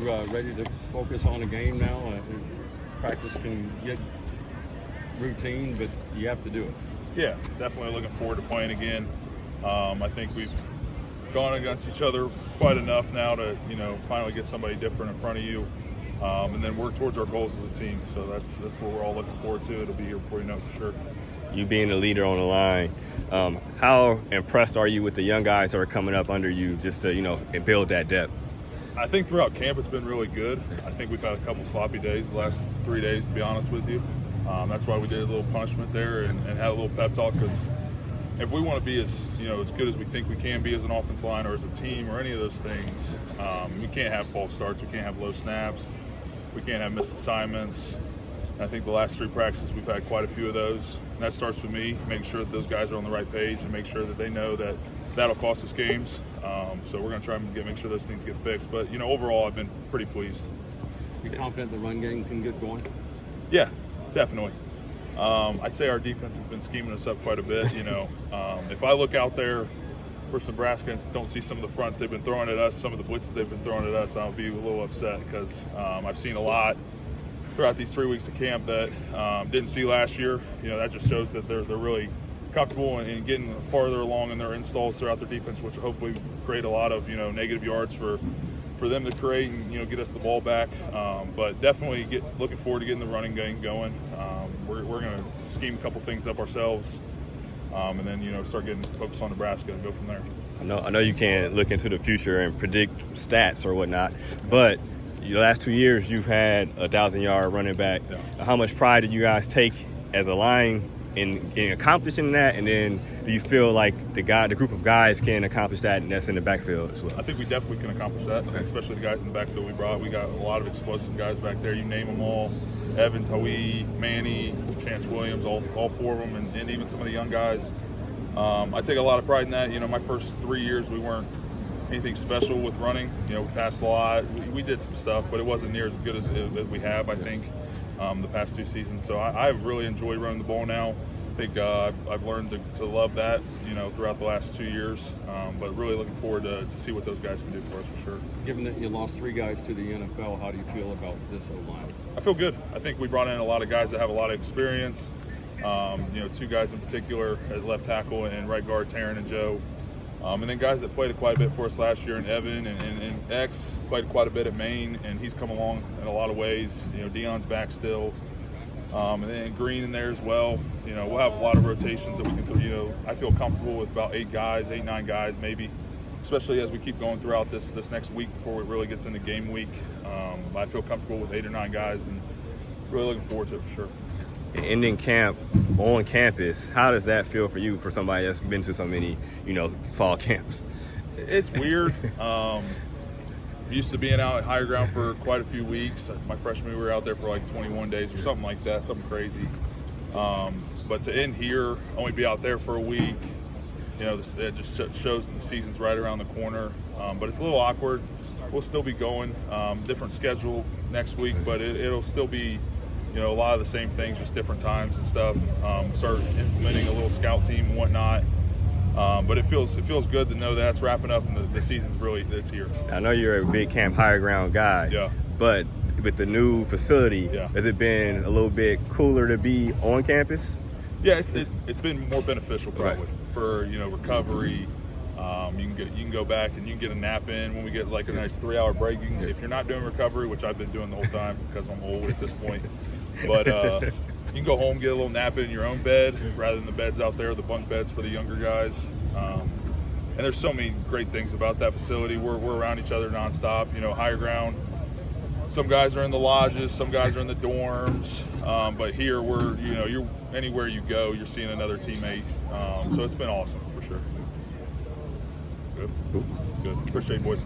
you ready to focus on a game now? Practice can get routine, but you have to do it. Yeah, definitely looking forward to playing again. I think we've gone against each other quite enough now to, finally get somebody different in front of you, and then work towards our goals as a team. So that's what we're all looking forward to. It'll be here before you know for sure. You being the leader on the line, how impressed are you with the young guys that are coming up under you just to, build that depth? I think throughout camp it's been really good. I think we've had a couple sloppy days the last 3 days, to be honest with you. That's why we did a little punishment there and had a little pep talk, because if we want to be as good as we think we can be as an offensive line or as a team or any of those things, we can't have false starts. We can't have low snaps. We can't have missed assignments. And I think the last 3 practices we've had quite a few of those. And that starts with me, making sure that those guys are on the right page and make sure that they know that that'll cost us games. So we're going to try and make sure those things get fixed. But, overall I've been pretty pleased. You confident the run game can get going? Yeah, definitely. I'd say our defense has been scheming us up quite a bit. If I look out there versus Nebraska and don't see some of the fronts they've been throwing at us, some of the blitzes they've been throwing at us, I'll be a little upset, because I've seen a lot throughout these 3 weeks of camp that didn't see last year. That just shows that they're really comfortable in getting farther along in their installs throughout their defense, which will hopefully create a lot of negative yards for them to create and get us the ball back. But definitely looking forward to getting the running game going. We're going to scheme a couple things up ourselves, and then start getting focused on Nebraska and go from there. I know you can't look into the future and predict stats or whatnot, but the last 2 years you've had a 1,000-yard running back. Yeah. How much pride do you guys take as a line in accomplishing that, and then do you feel like the group of guys can accomplish that, and that's in the backfield as well? I think we definitely can accomplish that, especially the guys in the backfield we brought. We got a lot of explosive guys back there. You name them all: Evan, Tawee, Manny, Chance Williams, all 4 of them, and even some of the young guys. I take a lot of pride in that. My first 3 years we weren't anything special with running. We passed a lot. We did some stuff, but it wasn't near as good as we have, I think, the past 2 seasons. So I really enjoy running the ball now. I think I've learned to love that, throughout the last 2 years. But really looking forward to see what those guys can do for us, for sure. Given that you lost 3 guys to the NFL, how do you feel about this O-line? I feel good. I think we brought in a lot of guys that have a lot of experience. 2 guys in particular as left tackle and right guard, Taryn and Joe. And then guys that played quite a bit for us last year, and Evan and X played quite a bit at Maine, and he's come along in a lot of ways. Deion's back still. And then Green in there as well. We'll have a lot of rotations that we can throw. I feel comfortable with about 8 guys, 9 guys maybe, especially as we keep going throughout this next week before it really gets into game week. I feel comfortable with 8 or 9 guys, and really looking forward to it for sure. Ending camp on campus, how does that feel for you, for somebody that's been to so many, fall camps? It's weird. Used to being out at higher ground for quite a few weeks. My freshman, we were out there for like 21 days or something like that, something crazy. But to end here, only be out there for a week, it just shows that the season's right around the corner. But it's a little awkward. We'll still be going, different schedule next week, but it'll still be, a lot of the same things, just different times and stuff. Start implementing a little scout team and whatnot. But it feels good to know that's wrapping up and the season's it's here. I know you're a big camp higher ground guy. Yeah. But with the new facility, has it been a little bit cooler to be on campus? Yeah, it's been more beneficial probably for recovery. You can go back and you can get a nap in when we get like a nice 3-hour break. If you're not doing recovery, which I've been doing the whole time because I'm old at this point, but you can go home, get a little nap in your own bed rather than the beds out there, the bunk beds for the younger guys. And there's so many great things about that facility. We're around each other nonstop. Higher ground, some guys are in the lodges, some guys are in the dorms, but here you're anywhere you go, you're seeing another teammate. So it's been awesome for sure. Good. Appreciate it, boys.